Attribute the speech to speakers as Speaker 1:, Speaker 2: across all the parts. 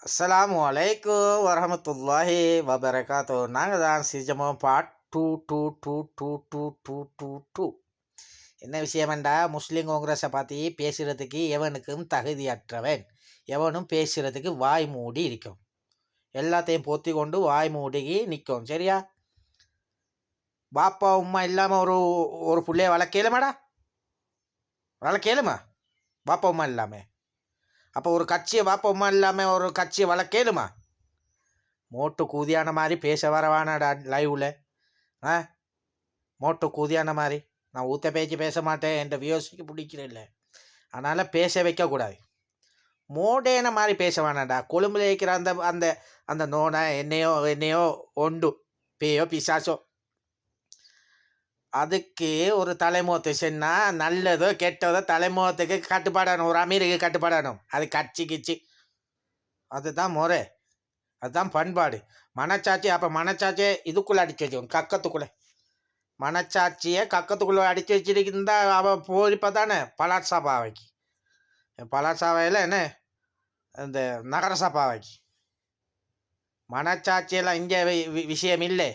Speaker 1: அஸ்ஸலாமு அலைக்கும் வரஹமத்துல்லாஹி வபரகாத்தோ. நாங்கள் தான் சிஜமம் part two two two two two two two two. என்ன விஷயமெண்டா, முஸ்லீம் காங்கிரஸை பற்றி பேசுகிறதுக்கு எவனுக்கும் தகுதியற்றவன். எவனும் பேசுகிறதுக்கு வாய் மூடி இருக்கும். எல்லாத்தையும் பொத்தி கொண்டு வாய் மூடி நிற்கும். சரியா? பாப்பா உம்மா இல்லாமல் ஒரு ஒரு பிள்ளைய வளர்க்கலுமாடா? வளர்க்கலுமா? பாப்பா உம்மா இல்லாமல். அப்போ ஒரு கட்சியை பாப்பா உம்மா இல்லாமல் ஒரு கட்சியை வளர்க்கலுமா? மோட்டு கூதியான மாதிரி பேச வரவானாடா லைவில். மோட்டு கூதியான மாதிரி நான் ஊற்ற பேச்சு பேச மாட்டேன். என் வியூஸுக்கு பிடிக்கிறேன் இல்லை, அதனால் பேச வைக்கக்கூடாது. மோடேன மாதிரி பேச வேணாண்டா. கொழும்புல இருக்கிற அந்த அந்த அந்த நோனை என்னையோ ஒண்டு பேயோ பிசாசோ, அதுக்கு ஒரு தலைமுகத்தை சொன்னால் நல்லதோ கெட்டதோ தலைமுகத்துக்கு கட்டுப்பாடணும். ஒரு அமீருக்கு கட்டுப்பாடணும். அது கட்சி கிச்சி, அதுதான் முறை, அதுதான் பண்பாடு. மனச்சாட்சி அப்போ மனச்சாட்சியை இதுக்குள்ளே அடிச்சு வச்சுக்கணும், கக்கத்துக்குள்ளே. மனச்சாட்சியை கக்கத்துக்குள்ளே அடித்து வச்சிருந்தா அவள் போரிப்பா தானே பலாட்சாபாவைக்கு. பலாட்சாவையில் என்ன இந்த நகரசபாவைக்கு மனச்சாட்சியெல்லாம் இங்கே விஷயம் இல்லை.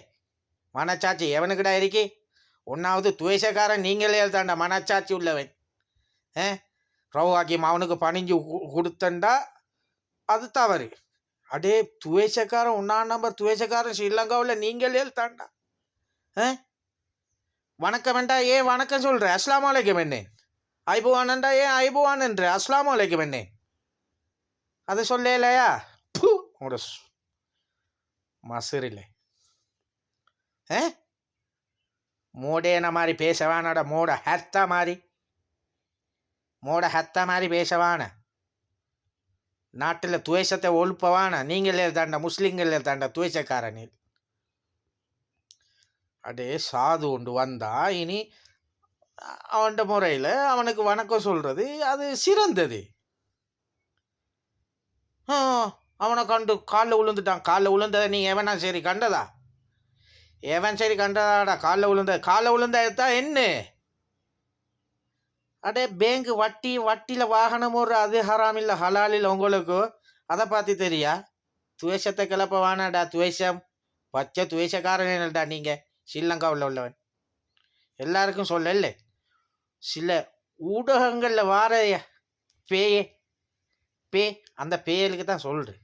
Speaker 1: மனச்சாட்சி எவனுக்கிட்ட இருக்கி? ஒன்றாவது துவேஷக்காரன் நீங்களே தாண்டா மனச்சாட்சி உள்ளவன். ரவுகாக்கி அவனுக்கு பணிஞ்சு கொடுத்தண்டா அது தவறு. அடே துவேஷக்காரன், 1ஆம் நம்பர் துவேஷக்காரன் ஸ்ரீலங்காவில் நீங்களே தாண்டா. வணக்கம் வேண்டா ஏன் வணக்கம் சொல்கிற? அஸ்லாம் வலைக்கம் என்ன? ஐபுவானண்டா ஏன் ஐபுவான் என்று அஸ்லாம் வலைக்கம் என்ன? அது சொல்லலையா? உங்களோட மசுரில்லை. மோடேன மாதிரி பேசவானோட மோட ஹத்தா மாதிரி பேசவான. நாட்டில் துவேஷத்தை ஒழுப்பவான. நீங்களே தாண்டா முஸ்லீம்களே தாண்டா துவேஷக்காரனில். அடே சாது கொண்டு வந்தா இனி அவன் முறையில் அவனுக்கு வணக்கம் சொல்கிறது அது சிறந்தது. அவனை கண்டு காலில் விழுந்துட்டான். காலில் விழுந்ததை நீ எவனா சரி கண்டதா? எவன் சரி கண்டதாடா? காலில் விழுந்ததான் என்ன? அடே பேங்க் வட்டியில் வாகனம் ஒரு அது ஹராம் இல்லை ஹலால் இல்லை உங்களுக்கு. அதை பார்த்து தெரியா? துவேஷத்தை கிளப்ப வானாடா. துவேஷம் பச்சை துவேஷக்காரன் என்னடா நீங்கள் ஸ்ரீலங்காவில் உள்ளவன். எல்லாருக்கும் சொல்லல, சில ஊடகங்களில் வார பே அந்த பேருக்கு தான் சொல்கிறேன்.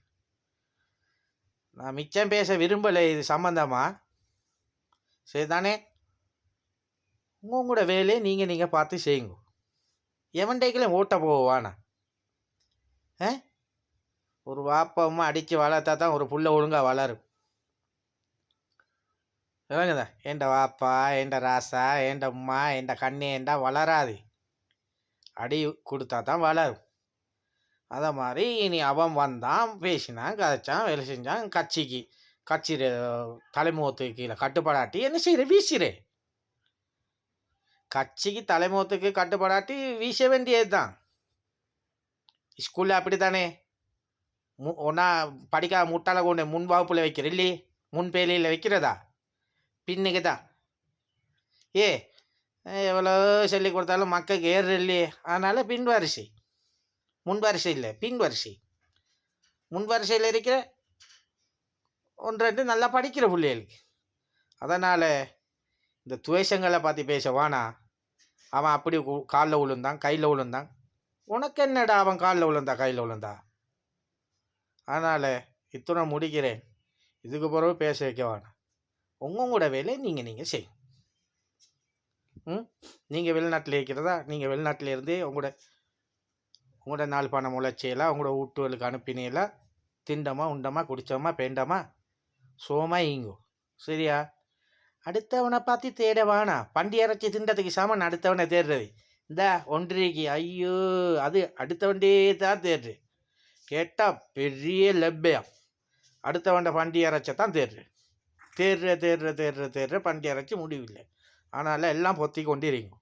Speaker 1: நான் மிச்சம் பேச விரும்பலை இது சம்பந்தமா. சரிதானே? உங்களோட வேலையை நீங்கள் பார்த்து செய்யுங்க. எவன் டேக்கில் ஓட்ட போவானா? ஒரு வாப்பா அம்மா அடித்து வளர்த்தா தான் ஒரு புள்ள ஒழுங்காக வளரும். விளங்குதா? ஏண்ட வாப்பா, ஏண்ட ராசா, ஏண்ட அம்மா, ஏண்ட கண்ணே ஏண்டா வளராது. அடி கொடுத்தா தான் வளரும். அதை மாதிரி இனி அவன் வந்தான், பேசினான், கதைச்சான், வேலை செஞ்சான். கட்சி தலைமுகத்துக்கு கீழே கட்டுப்படாட்டி என்ன செய்கிற? வீசுறே. கட்சிக்கு தலைமுகத்துக்கு கட்டுப்படாட்டி வீச வேண்டியது தான். ஸ்கூலில் அப்படி தானே. ஒன்றா படிக்காத முட்டாள கொண்டு முன் வகுப்பில் வைக்கிற இல்லையே, முன்பேலியில் வைக்கிறதா? பின்னுக்கு தான் எவ்வளோ சொல்லி கொடுத்தாலும் மக்களுக்கு ஏறு இல்லையே. அதனால் பின்வரிசை, முன்வரிசை இல்லை பின்வரிசை. முன்வரிசையில் இருக்கிற 1-2 நல்லா படிக்கிற பிள்ளைகளுக்கு. அதனால் இந்த துவேஷங்களை பார்த்து பேசவானா. அவன் அப்படி காலில் விழுந்தான், கையில் விழுந்தான். உனக்கு என்னடா அவன் காலில் விழுந்தா கையில் விழுந்தா? அதனால் இத்தனை முடிக்கிறேன். இதுக்கு பிறகு பேச வைக்க வேணாம். உங்களோட வேலையை நீங்கள் செய்யும். நீங்கள் வெளிநாட்டில் இருக்கிறதா? நீங்கள் வெளிநாட்டில் இருந்தே உங்களோட நாள் பண முளைச்சியெல்லாம் உங்களோட வீட்டுகளுக்கு அனுப்பினீங்களா? திண்டமா உண்டமா குடித்தோமா பேண்டமா சோமா ஈங்கோ. சரியா? அடுத்தவனை பார்த்து தேட வேணா. பண்டி அரைச்சி திண்டத்துக்கு சாமான் அடுத்தவனை தேடுறது இந்த ஒன்றிக்கு. ஐயோ, அது அடுத்தவன்டே தான் தேடுறது. கேட்டால் பெரிய லெப்பையம். அடுத்தவன்ட பண்டி அரைச்சத்தான் தேடுற பண்டி அரைச்சி முடிவில்லை. அதனால் எல்லாம் பொத்தி கொண்டு இருங்க.